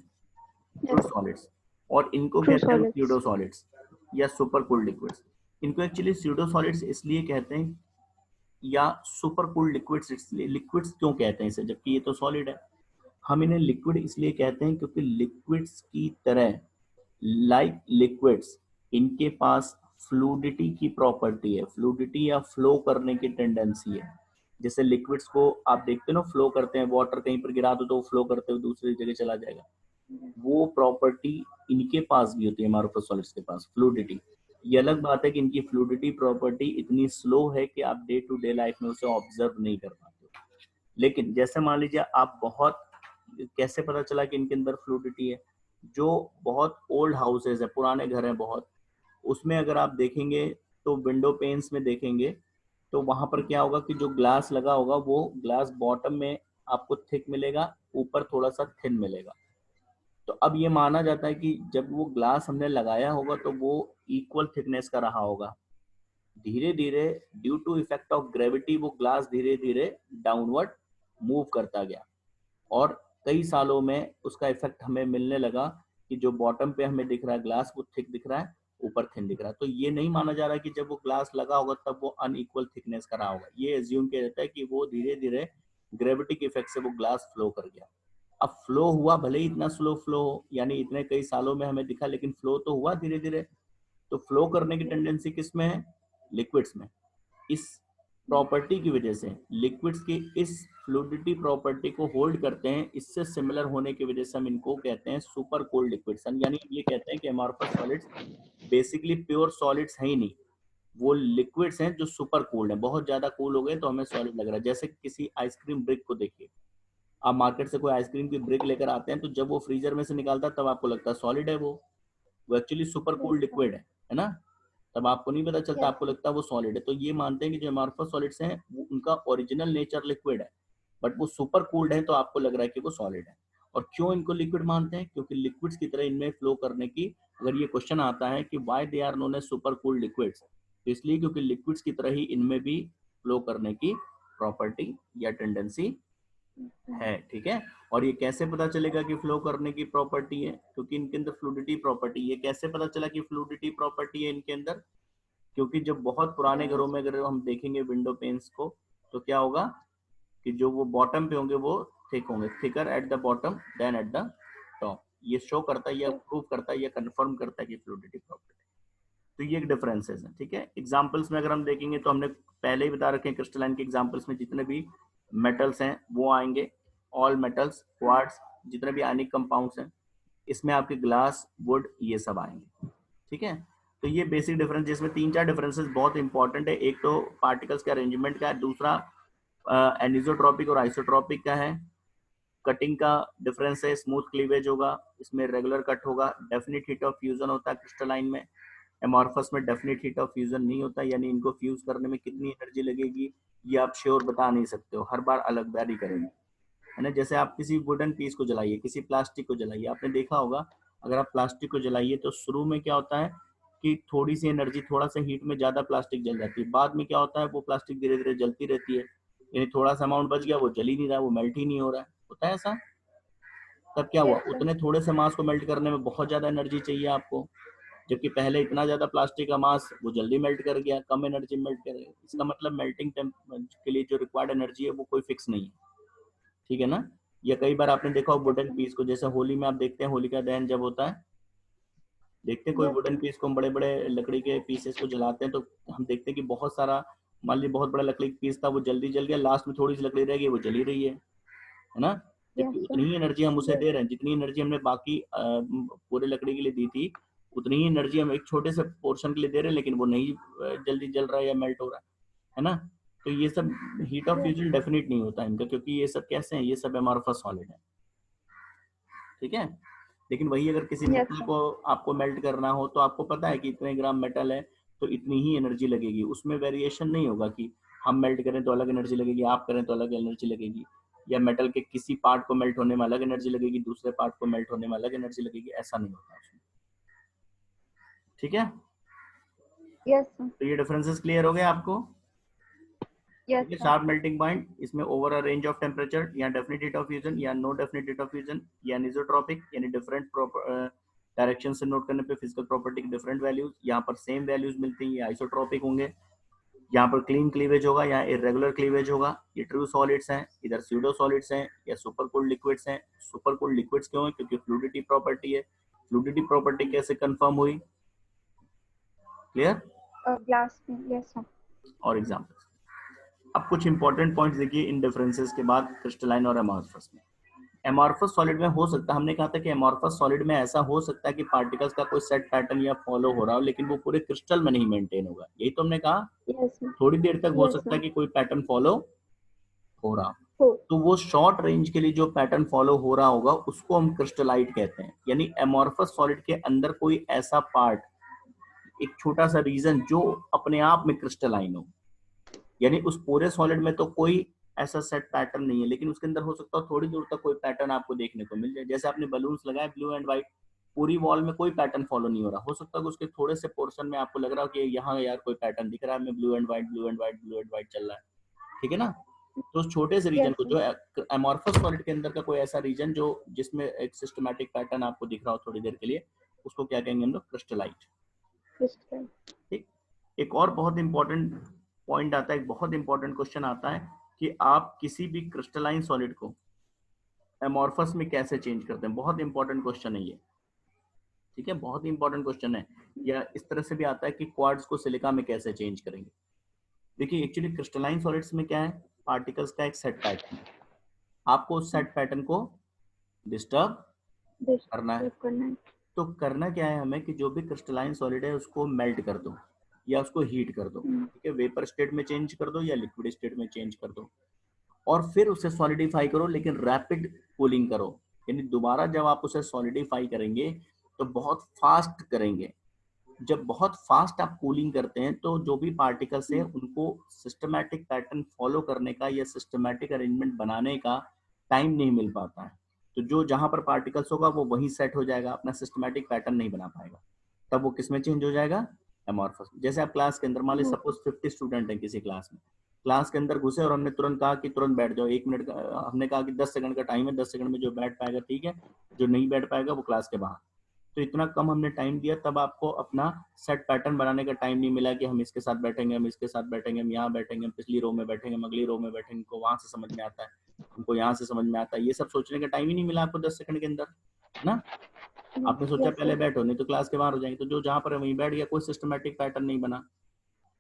ट्रू सॉलिड्स। और इनको
True
कहते हैं
solids.
स्यूडो सॉलिड्स या सुपर कूल्ड लिक्विड्स। इनको एक्चुअली स्यूडो सॉलिड्स इसलिए कहते हैं या सुपर कूल्ड लिक्विड्स इसलिए, लिक्विड्स क्यों कहते हैं इसे जबकि ये तो सॉलिड है। हम इन्हें लिक्विड इसलिए कहते हैं क्योंकि लिक्विड्स की तरह, लाइक लिक्विड्स, इनके पास फ्लूडिटी की प्रॉपर्टी है, फ्लूडिटी या फ्लो करने की टेंडेंसी है। जैसे लिक्विड्स को आप देखते हो ना, फ्लो करते हैं, वाटर कहीं पर गिरा दो तो फ्लो करते हुए दूसरी जगह चला जाएगा, वो प्रॉपर्टी इनके पास भी होती है, एमॉर्फस सॉलिड्स के पास, फ्लूडिटी। ये अलग बात है कि इनकी फ्लूडिटी प्रॉपर्टी इतनी स्लो है कि आप डे टू डे लाइफ में उसे ऑब्जर्व नहीं कर पाते। लेकिन जैसे मान लीजिए आप बहुत, कैसे पता चला कि इनके अंदर फ्लूडिटी है, जो बहुत ओल्ड हाउसेज है, पुराने घर हैं बहुत, उसमें अगर आप देखेंगे तो विंडो पेन्स में देखेंगे तो वहां पर क्या होगा कि जो ग्लास लगा होगा वो ग्लास बॉटम में आपको थिक मिलेगा, ऊपर थोड़ा सा थिन मिलेगा। तो अब ये माना जाता है कि जब वो ग्लास हमने लगाया होगा तो वो इक्वल थिकनेस का रहा होगा। धीरे धीरे due to effect of gravity वो ग्लास धीरे धीरे डाउनवर्ड मूव करता गया और कई सालों में उसका इफेक्ट हमें मिलने लगा कि जो बॉटम पे हमें दिख रहा है ग्लास वो थिक दिख रहा है, ऊपर थिन दिख रहा है। तो ये नहीं माना जा रहा कि जब वो ग्लास लगा होगा तब वो अनइक्वल थिकनेस का रहा होगा, ये एज्यूम किया जाता है कि वो धीरे धीरे ग्रेविटी के इफेक्ट से वो ग्लास फ्लो कर गया। अब फ्लो हुआ, भले ही इतना स्लो फ्लो हो, यानी इतने कई सालों में हमें दिखा, लेकिन फ्लो तो हुआ धीरे धीरे। तो फ्लो करने की टेंडेंसी किस में है, लिक्विड्स में। इस प्रॉपर्टी की वजह से लिक्विड्स की इस फ्लूडिटी प्रॉपर्टी को होल्ड करते हैं, इससे सिमिलर होने की वजह से हम इनको कहते हैं सुपर कोल्ड लिक्विड्स। यानी ये कहते हैं कि amorphous solids basically pure solids है ही नहीं, वो लिक्विड्स हैं जो सुपर कूल्ड हैं, बहुत ज्यादा कूल हो गए तो हमें सॉलिड लग रहा है। जैसे किसी आइसक्रीम ब्रिक को देखिए, आप मार्केट से कोई आइसक्रीम की ब्रिक लेकर आते हैं तो जब वो फ्रीजर में से निकालता है तब आपको लगता है सॉलिड है, वो एक्चुअली सुपर कूल्ड लिक्विड है ना, तब आपको नहीं पता चलता, आपको लगता है वो सॉलिड है। तो ये मानते हैं कि जो एमॉर्फस सॉलिड्स हैं वो उनका ओरिजिनल नेचर लिक्विड है, बट वो सुपर कूल्ड है तो आपको लग रहा है कि वो सॉलिड है। और क्यों इनको लिक्विड मानते हैं, क्योंकि लिक्विड्स की तरह इनमें फ्लो करने की, अगर ये क्वेश्चन आता है कि why they are known as super cooled liquids, तो इसलिए क्योंकि लिक्विड्स की तरह ही इनमें भी फ्लो करने की प्रॉपर्टी या टेंडेंसी है, ठीक है। और ये कैसे पता चलेगा कि फ्लो करने की प्रॉपर्टी है, क्योंकि इनके अंदर फ्लूडिटी प्रॉपर्टी। ये कैसे पता चला कि फ्लूडिटी प्रॉपर्टी है इनके अंदर, क्योंकि जब बहुत पुराने घरों में अगर हम देखेंगे विंडो पेन्स को तो क्या होगा कि जो वो बॉटम पे होंगे वो थिक होंगे, thicker at the bottom than at the top. ये शो करता है, या प्रूव करता है, या कंफर्म करता है कि फ्लूडिटी प्रॉपर्टी। तो ये एक डिफरेंसेस है, ठीक है। एग्जांपल्स में अगर हम देखेंगे तो हमने पहले ही बता रखे हैं, क्रिस्टलाइन के एग्जांपल्स में जितने भी मेटल्स हैं वो आएंगे, ऑल मेटल्स, क्वार्ट्ज, जितने भी आयनिक कंपाउंड्स हैं, इसमें आपके ग्लास, वुड, ये सब आएंगे, ठीक है। तो ये बेसिक डिफरेंस, जिसमें 3-4 डिफरेंसेस बहुत इंपॉर्टेंट है। एक तो पार्टिकल्स के अरेंजमेंट का है, दूसरा एनिसोट्रॉपिक और आइसोट्रॉपिक का है, कटिंग का डिफरेंस है, स्मूथ क्लीवेज होगा, इसमें रेगुलर कट होगा, डेफिनेट हीट ऑफ फ्यूजन होता है क्रिस्टलाइन में, एमॉर्फस में डेफिनेट हीट ऑफ फ्यूजन नहीं होता, यानी इनको फ्यूज करने में कितनी एनर्जी लगेगी ये आप श्योर बता नहीं सकते हो, हर बार अलग वैरी करेंगे, है ना। जैसे आप किसी वुडन पीस को जलाइए, किसी प्लास्टिक को जलाइए, आपने देखा होगा अगर आप प्लास्टिक को जलाइए तो शुरू में क्या होता है कि थोड़ी सी एनर्जी, थोड़ा सा हीट में ज्यादा प्लास्टिक जल जाती है, बाद में क्या होता है वो प्लास्टिक धीरे धीरे जलती रहती है, यानी थोड़ा सा अमाउंट बच गया, वो जल ही नहीं रहा, वो मेल्ट ही नहीं हो रहा है, होता है ऐसा। तब क्या हुआ, उतने थोड़े से मास को मेल्ट करने में बहुत ज्यादा एनर्जी चाहिए आपको, जबकि पहले इतना ज्यादा प्लास्टिक का मास वो जल्दी मेल्ट कर गया, कम एनर्जी मेल्ट कर गया। इसका मतलब मेल्टिंग के लिए जो रिक्वायर्ड एनर्जी है वो कोई फिक्स नहीं है, ठीक है ना। या कई बार आपने देखा हो वुडन पीस को, जैसे होली में आप देखते हैं होलिका दहन जब होता है, देखते हैं कोई वुडन पीस को, हम बड़े बड़े लकड़ी के पीसेस को जलाते हैं तो हम देखते हैं कि बहुत सारा मान लीजिए बहुत बड़ा लकड़ी का पीस था, वो जल्दी जल गया, लास्ट में थोड़ी सी लकड़ी रह गई, वो जली रही है ना। जबकि
Yes,
उतनी ही एनर्जी हम उसे दे रहे हैं जितनी एनर्जी हमने बाकी पूरे लकड़ी के लिए दी थी, उतनी ही एनर्जी हम एक छोटे से पोर्शन के लिए दे रहे हैं, लेकिन वो नहीं जल्दी जल रहा है या मेल्ट हो रहा है ना। तो ये सब हीट ऑफ फ्यूजन डेफिनेट नहीं होता इनका, क्योंकि ये सब कैसे हैं, ये सब एमॉर्फस सॉलिड है, ठीक है। लेकिन वही अगर किसी
Yes,
मेटल
sir.
को आपको मेल्ट करना हो तो आपको पता है कि इतने ग्राम मेटल है तो इतनी ही एनर्जी लगेगी, उसमें वेरिएशन नहीं होगा कि हम मेल्ट करें तो अलग एनर्जी लगेगी, आप करें तो अलग एनर्जी लगेगी, या मेटल के किसी पार्ट को मेल्ट होने में अलग एनर्जी लगेगी, दूसरे पार्ट को मेल्ट होने में अलग एनर्जी लगेगी, ऐसा नहीं होता उसमें, ठीक है।
Yes, sir.
तो ये डिफरेंसेस क्लियर हो गए आपको।
Yes,
ठीक है,
sir.
शार्प मेल्टिंग पॉइंट, इसमें over a range of temperature, या डेफिनेट हीट ऑफ फ्यूजन, या no definite heat of fusion, या अनिसोट्रोपिक, यानी डिफरेंट डायरेक्शन से नोट करने पे फिजिकल प्रॉपर्टी की डिफरेंट वैल्यूज, यहाँ पर सेम वैल्यूज मिलती हैं, ये आइसोट्रोपिक होंगे, यहाँ पर क्लीन क्लीवेज होगा, यहाँ इरेगुलर क्लीवेज होगा, ये ट्रू सॉलिड्स हैं, इधर स्यूडो सॉलिड्स हैं, या सुपर कूल्ड लिक्विड्स हैं। सुपर कूल्ड लिक्विड्स क्यों है, क्योंकि फ्लूइडिटी प्रॉपर्टी है। फ्लूइडिटी प्रॉपर्टी कैसे कंफर्म हुई, क्लियर।
Glass. Yes, sir.
और एग्जांपल्स, अब कुछ इंपॉर्टेंट पॉइंट्स देखिए इन डिफरेंसेस के बाद क्रिस्टलाइन और एमॉर्फस में। एमॉर्फस सॉलिड में हो सकता है, हमने कहा था कि एमॉर्फस सॉलिड में ऐसा हो सकता है कि पार्टिकल्स का कोई सेट पैटर्न या फॉलो हो रहा हो, लेकिन वो पूरे क्रिस्टल में नहीं मेंटेन होगा, यही तो हमने कहा।
Yes, sir.
थोड़ी देर तक हो
Yes,
सकता है
sir.
कि कोई पैटर्न फॉलो हो रहा
हो.
तो वो शॉर्ट रेंज के लिए जो पैटर्न फॉलो हो रहा होगा उसको हम क्रिस्टलाइट कहते हैं। यानी एमॉर्फस सॉलिड के अंदर कोई ऐसा पार्ट, एक छोटा सा रीजन जो अपने आप में क्रिस्टलाइन हो, यानी उस पूरे सॉलिड में तो कोई ऐसा सेट पैटर्न नहीं है, लेकिन उसके अंदर हो सकता है थोड़ी दूर तक कोई पैटर्न आपको देखने को मिल जाए। जैसे आपने बलून्स लगाए ब्लू एंड व्हाइट, पूरी वॉल में कोई पैटर्न फॉलो नहीं हो रहा, हो सकता है कि उसके थोड़े से पोर्शन में आपको लग रहा हो कि यहाँ यार कोई पैटर्न दिख रहा है, मैं blue and white blue and white blue and white चल रहा है, ठीक है ना। तो उस छोटे से रीजन
Yes,
को,
sir.
जो एमॉर्फस सॉलिड के अंदर का कोई ऐसा रीजन जो जिसमें एक सिस्टमैटिक पैटर्न आपको दिख रहा हो थोड़ी देर के लिए, उसको क्या कहेंगे हम लोग, क्रिस्टलाइट।
Crystal.
ठीक। एक और बहुत इंपॉर्टेंट पॉइंट आता है, एक बहुत इंपॉर्टेंट क्वेश्चन आता है कि आप किसी भी क्रिस्टलाइन सॉलिड को एमॉर्फस में कैसे चेंज करते हैं। बहुत इंपॉर्टेंट क्वेश्चन है ये, ठीक है, बहुत इंपॉर्टेंट क्वेश्चन है। या इस तरह से भी आता है कि क्वार्ट्ज को सिलिका में कैसे चेंज करेंगे। देखिए एक्चुअली क्रिस्टलाइन सॉलिड्स में क्या है, पार्टिकल्स का एक सेट पैटर्न है, आपको उस सेट पैटर्न को डिस्टर्ब
This.
करना है।
करना है.
तो करना क्या है हमें कि जो भी क्रिस्टलाइन सॉलिड है उसको मेल्ट कर दो या उसको हीट कर दो, ठीक है, वेपर स्टेट में चेंज कर दो या लिक्विड स्टेट में चेंज कर दो, और फिर उसे सॉलिडिफाई करो, लेकिन रैपिड कूलिंग करो। यानी दोबारा जब आप उसे सॉलिडिफाई करेंगे तो बहुत फास्ट करेंगे। जब बहुत फास्ट आप कूलिंग करते हैं तो जो भी पार्टिकल्स है उनको सिस्टमैटिक पैटर्न फॉलो करने का या सिस्टमैटिक अरेंजमेंट बनाने का टाइम नहीं मिल पाता है। तो जो जहां पर पार्टिकल्स होगा वो वहीं सेट हो जाएगा, अपना सिस्टमैटिक पैटर्न नहीं बना पाएगा, तब वो किस में चेंज हो जाएगा, एमॉर्फस। जैसे आप क्लास के अंदर मान लीजिए सपोज 50 स्टूडेंट हैं किसी क्लास में, क्लास के अंदर घुसे और हमने तुरंत कहा कि तुरंत बैठ जाओ, 1 मिनट का हमने कहा कि 10 सेकंड का टाइम है, 10 सेकंड में जो बैठ पाएगा ठीक है, जो नहीं बैठ पाएगा वो क्लास के बाहर। तो इतना कम हमने टाइम दिया, तब आपको अपना सेट पैटर्न बनाने का टाइम नहीं मिला कि हम इसके साथ बैठेंगे, हम इसके साथ बैठेंगे, हम यहाँ बैठेंगे, हम पिछली रो में बैठेंगे, हम अगली रो में बैठेंगे, हमको वहां से समझ में आता है, हमको यहाँ से समझ में आता है, ये सब सोचने का टाइम ही नहीं मिला आपको 10 सेकंड के अंदर, है ना। आपने सोचा
Yes,
पहले
sir.
बैठो, नहीं तो क्लास के बाहर हो जाएंगे, तो जो जहाँ पर है वहीं बैठ गया, कोई सिस्टमैटिक पैटर्न नहीं बना,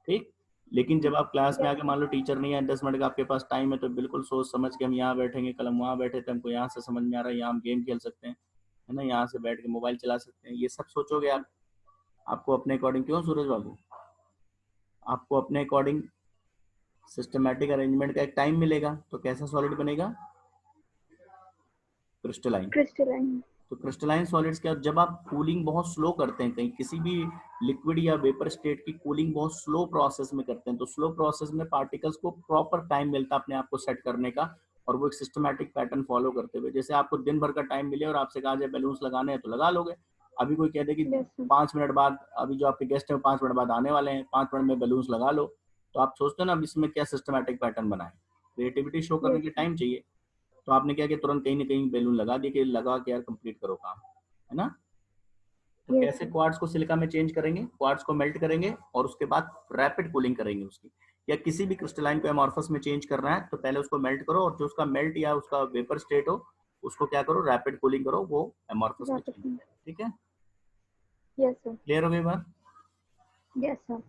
ठीक। लेकिन जब आप क्लास में आके मान लो टीचर नहीं है, 10 मिनट का आपके पास टाइम है, तो बिल्कुल सोच समझ के हम यहाँ बैठेंगे, कल हम वहाँ बैठे थे, हमको यहाँ से समझ में आ रहा है, यहाँ हम गेम खेल सकते हैं, है ना, यहाँ से बैठ के मोबाइल चला सकते हैं, ये सब सोचोगे आप। आपको अपने अकॉर्डिंग, क्यों सूरज बाबू, आपको अपने अकॉर्डिंग सिस्टमैटिक अरेंजमेंट का एक टाइम मिलेगा, तो कैसा सॉलिड बनेगा, क्रिस्टलाइन।
Crystalline.
तो क्रिस्टलाइन सॉलिड्स क्या, जब आप कूलिंग बहुत स्लो करते हैं, कहीं किसी भी लिक्विड या वेपर स्टेट की कूलिंग बहुत स्लो प्रोसेस में करते हैं, तो स्लो प्रोसेस में पार्टिकल्स को प्रॉपर टाइम मिलता है अपने आप को सेट करने का, और वो एक सिस्टमैटिक पैटर्न फॉलो करते हुए। जैसे आपको दिन भर का टाइम मिले और आपसे कहा जाए बैलून्स लगाने हैं तो लगा लोगे। अभी कोई कह दे कि
Yes, sir.
5 मिनट बाद, अभी जो आपके गेस्ट हैं 5 मिनट बाद आने वाले हैं, 5 मिनट में बैलून्स लगा लो, तो आप सोचते हो ना अब इसमें क्या सिस्टमैटिक पैटर्न बनाए, क्रिएटिविटी शो करने के टाइम चाहिए, तो आपने क्या किया, तुरंत कहीं ना कहीं बैलून लगा दिए कि लगा के यार कंप्लीट करो काम, है ना। तो
Yes,
कैसे क्वार्ट्ज को सिलिका में चेंज करेंगे, क्वार्ट्ज को मेल्ट करेंगे और उसके बाद रैपिड कूलिंग करेंगे उसकी। या किसी भी क्रिस्टलाइन को एमॉर्फस में चेंज करना है तो पहले उसको मेल्ट करो, और जो उसका मेल्ट या उसका वेपर स्टेट हो उसको क्या करो, रैपिड कूलिंग करो, वो एमॉर्फस में चेंज करो, ठीक है।
Yes, sir.
क्लियर हो गई बात।
Yes, sir.